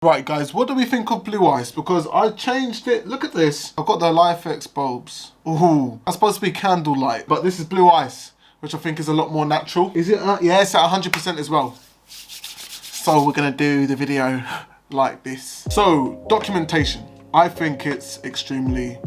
Right guys, what do we think of blue ice? Because I changed it. Look at this. I've got the LifeX bulbs. Ooh, that's supposed to be candlelight, but this is blue ice, which I think is a lot more natural. Is it? Yeah, it's at 100% as well. So we're gonna do the video like this. So, documentation. I think it's extremely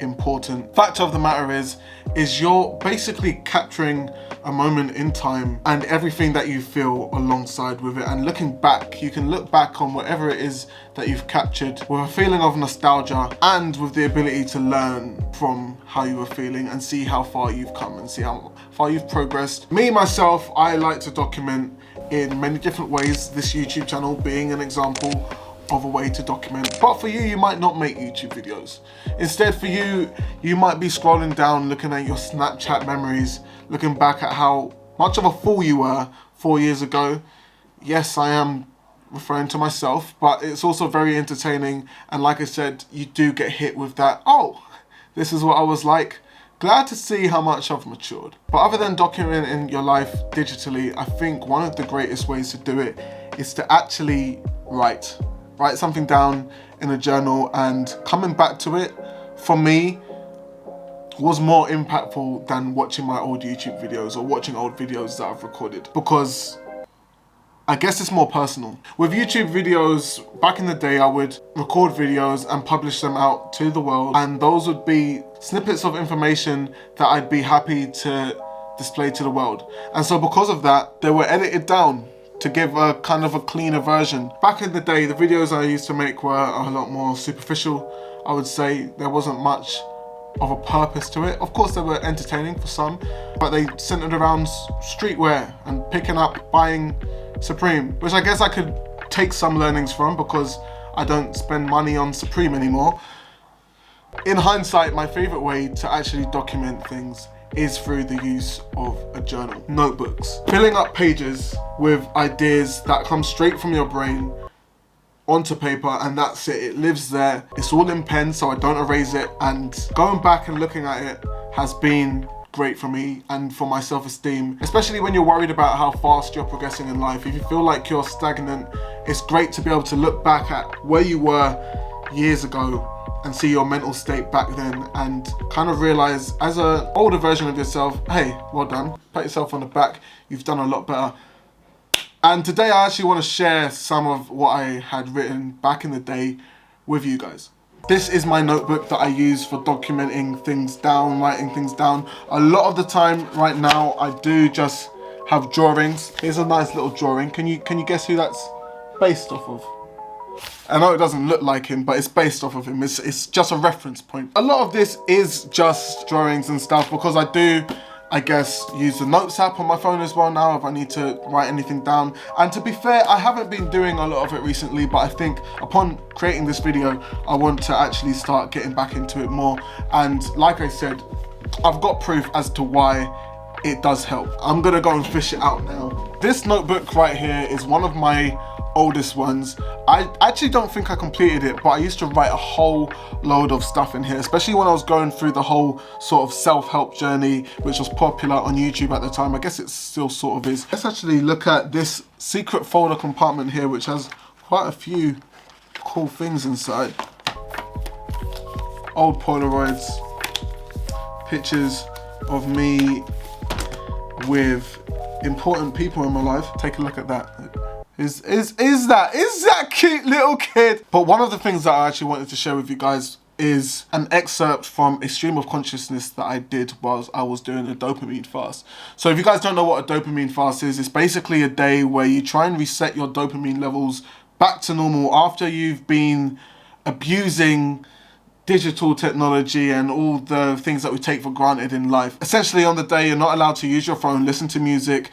important. Fact of the matter is you're basically capturing a moment in time and everything that you feel alongside with it, and looking back, you can look back on whatever it is that you've captured with a feeling of nostalgia and with the ability to learn from how you were feeling and see how far you've come and see how far you've progressed. Me, myself, I like to document in many different ways, this YouTube channel being an example of a way to document. But for you, you might not make YouTube videos. Instead, for you, you might be scrolling down, looking at your Snapchat memories, looking back at how much of a fool you were 4 years ago. Yes, I am referring to myself, but it's also very entertaining. And like I said, you do get hit with that, oh, this is what I was like. Glad to see how much I've matured. But other than documenting your life digitally, I think one of the greatest ways to do it is to actually write something down in a journal, and coming back to it, for me, was more impactful than watching my old YouTube videos or watching old videos that I've recorded, because I guess it's more personal. With YouTube videos, back in the day, I would record videos and publish them out to the world, and those would be snippets of information that I'd be happy to display to the world. And so because of that, they were edited down to give a kind of a cleaner version. Back in the day, the videos I used to make were a lot more superficial. I would say there wasn't much of a purpose to it. Of course, they were entertaining for some, but they centered around streetwear and picking up, buying Supreme, which I guess I could take some learnings from because I don't spend money on Supreme anymore. In hindsight, my favorite way to actually document things is through the use of a journal. Notebooks. Filling up pages with ideas that come straight from your brain onto paper, and that's it. It lives there. It's all in pen, so I don't erase it. And going back and looking at it has been great for me and for my self-esteem, especially when you're worried about how fast you're progressing in life. If you feel like you're stagnant, it's great to be able to look back at where you were years ago and see your mental state back then, and kind of realize as an older version of yourself, hey, well done, pat yourself on the back, you've done a lot better. And today I actually want to share some of what I had written back in the day with you guys. This is my notebook that I use for documenting things down, writing things down. A lot of the time right now I do just have drawings. Here's a nice little drawing. Can you guess who that's based off of? I know it doesn't look like him, but it's based off of him. It's just a reference point. A lot of this is just drawings and stuff because I do, I guess, use the notes app on my phone as well now if I need to write anything down. And to be fair, I haven't been doing a lot of it recently, but I think upon creating this video, I want to actually start getting back into it more. And like I said, I've got proof as to why it does help. I'm gonna go and fish it out now. This notebook right here is one of my oldest ones. I actually don't think I completed it, but I used to write a whole load of stuff in here, especially when I was going through the whole sort of self-help journey, which was popular on YouTube at the time. I guess it still sort of is. Let's actually look at this secret folder compartment here, which has quite a few cool things inside. Old Polaroids, pictures of me with important people in my life. Take a look at that. Is that cute little kid? But one of the things that I actually wanted to share with you guys is an excerpt from a stream of consciousness that I did whilst I was doing a dopamine fast. So if you guys don't know what a dopamine fast is, it's basically a day where you try and reset your dopamine levels back to normal after you've been abusing digital technology and all the things that we take for granted in life. Essentially on the day, you're not allowed to use your phone, listen to music,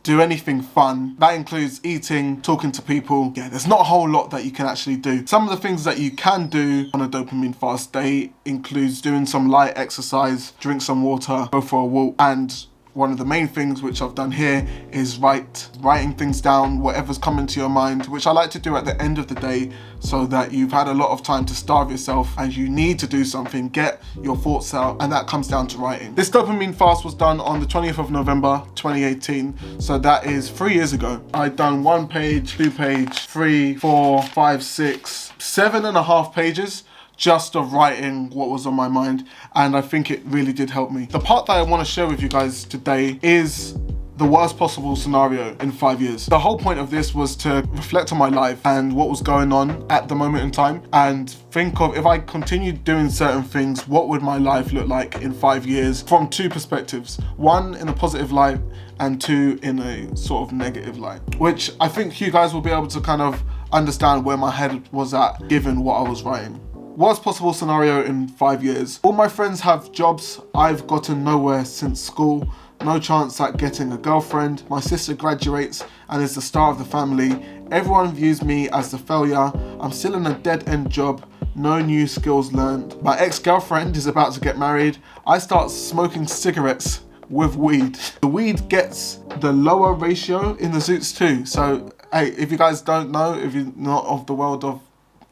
do anything fun. That includes eating, talking to people. Yeah, there's not a whole lot that you can actually do. Some of the things that you can do on a dopamine fast day includes doing some light exercise, drink some water, go for a walk, and one of the main things which I've done here is writing things down, whatever's coming to your mind, which I like to do at the end of the day so that you've had a lot of time to starve yourself and you need to do something, get your thoughts out, and that comes down to writing. This dopamine fast was done on the 20th of November 2018, so that is 3 years ago. I'd done 1 page, 2 page, 3, 4, 5, 6, 7.5 pages just of writing what was on my mind, and I think it really did help me. The part that I want to share with you guys today is the worst possible scenario in 5 years. The whole point of this was to reflect on my life and what was going on at the moment in time, and think of, if I continued doing certain things, what would my life look like in 5 years from 2 perspectives. 1 in a positive light and 2 in a sort of negative light, which I think you guys will be able to kind of understand where my head was at given what I was writing. Worst possible scenario in 5 years. All my friends have jobs. I've gotten nowhere since school. No chance at getting a girlfriend. My sister graduates and is the star of the family. Everyone views me as the failure. I'm still in a dead-end job. No new skills learned. My ex-girlfriend is about to get married. I start smoking cigarettes with weed. The weed gets the lower ratio in the Zoots too. So, hey, if you guys don't know, if you're not of the world of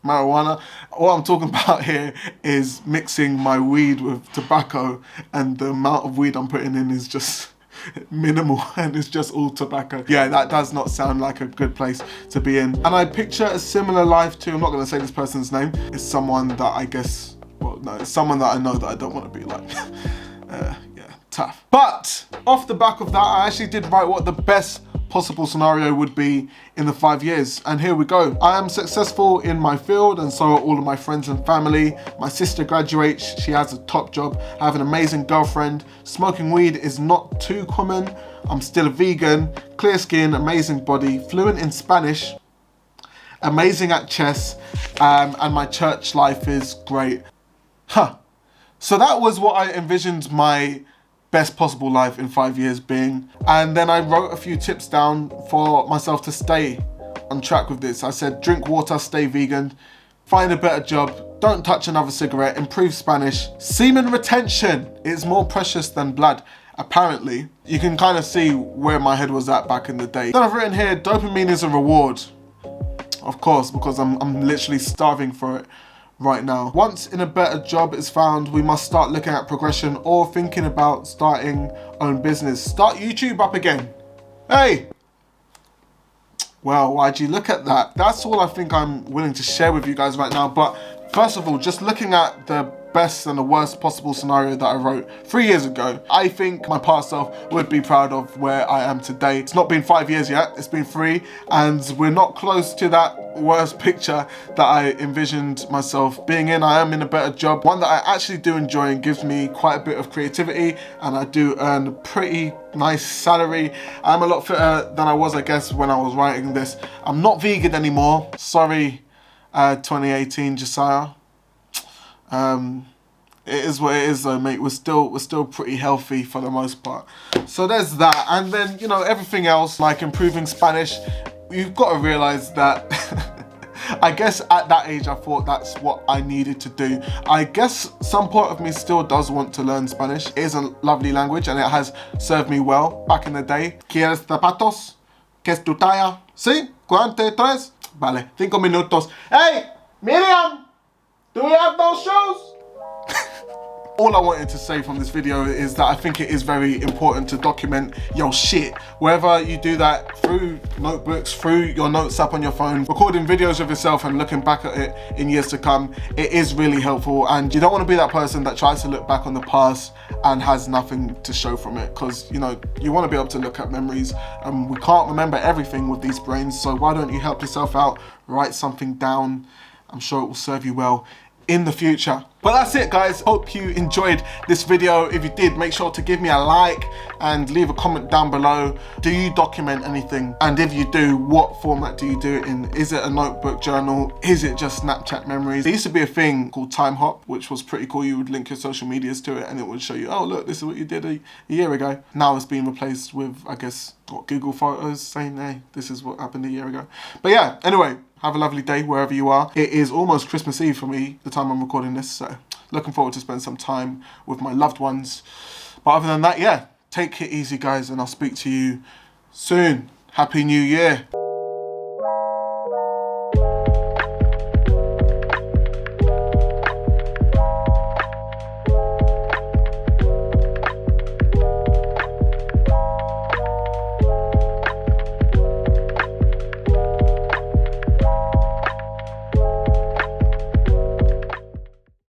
marijuana, what I'm talking about here is mixing my weed with tobacco, and the amount of weed I'm putting in is just minimal and it's just all tobacco. Yeah, that does not sound like a good place to be in. And I picture a similar life to, I'm not going to say this person's name, it's someone that I guess, well no, it's someone that I know that I don't want to be like. Yeah, tough. But off the back of that, I actually did write what the best possible scenario would be in the 5 years, and here we go. I am successful in my field, and so are all of my friends and family. My sister graduates, she has a top job. I have an amazing girlfriend. Smoking weed is not too common. I'm still a vegan. Clear skin, amazing body, fluent in Spanish, amazing at chess, and my church life is great. So that was what I envisioned my best possible life in 5 years being. And then I wrote a few tips down for myself to stay on track with this. I said, drink water, stay vegan, find a better job, don't touch another cigarette, improve Spanish. Semen retention is more precious than blood. Apparently, you can kind of see where my head was at back in the day. Then I've written here, dopamine is a reward. Of course, because I'm literally starving for it right now. Once in a better job is found, we must start looking at progression or thinking about starting own business. Start YouTube up again. Hey! Well, why'd you look at that? That's all I think I'm willing to share with you guys right now. But first of all, just looking at the best and the worst possible scenario that I wrote 3 years ago, I think my past self would be proud of where I am today. It's not been 5 years yet, it's been 3, and we're not close to that worst picture that I envisioned myself being in. I am in a better job, one that I actually do enjoy and gives me quite a bit of creativity, and I do earn a pretty nice salary. I'm a lot fitter than I was, I guess, when I was writing this. I'm not vegan anymore. Sorry, 2018 Josiah. It is what it is though, mate. We're still pretty healthy for the most part. So there's that. And then, you know, everything else, like improving Spanish, you've got to realize that I guess at that age I thought that's what I needed to do. I guess some part of me still does want to learn Spanish. It is a lovely language and it has served me well back in the day. ¿Quieres zapatos? ¿Qué es tu talla? ¿Sí? ¿Cuánto tres? Vale, 5 minutos. Hey, Miriam! Do we have those shows? All I wanted to say from this video is that I think it is very important to document your shit. Whether you do that through notebooks, through your notes app on your phone, recording videos of yourself and looking back at it in years to come, it is really helpful. And you don't want to be that person that tries to look back on the past and has nothing to show from it, because you know, you want to be able to look at memories, and we can't remember everything with these brains. So why don't you help yourself out, write something down? I'm sure it will serve you well in the future. But that's it, guys. Hope you enjoyed this video. If you did, make sure to give me a like and leave a comment down below. Do you document anything? And if you do, what format do you do it in? Is it a notebook, journal? Is it just Snapchat memories? There used to be a thing called Time Hop, which was pretty cool. You would link your social medias to it and it would show you, oh look, this is what you did a year ago. Now it's being replaced with, I guess, what, Google Photos, saying, hey, this is what happened a year ago. But yeah, anyway, have a lovely day wherever you are. It is almost Christmas Eve for me, the time I'm recording this, so looking forward to spend some time with my loved ones. But other than that, yeah, Take it easy, guys, and I'll speak to you soon. Happy New Year.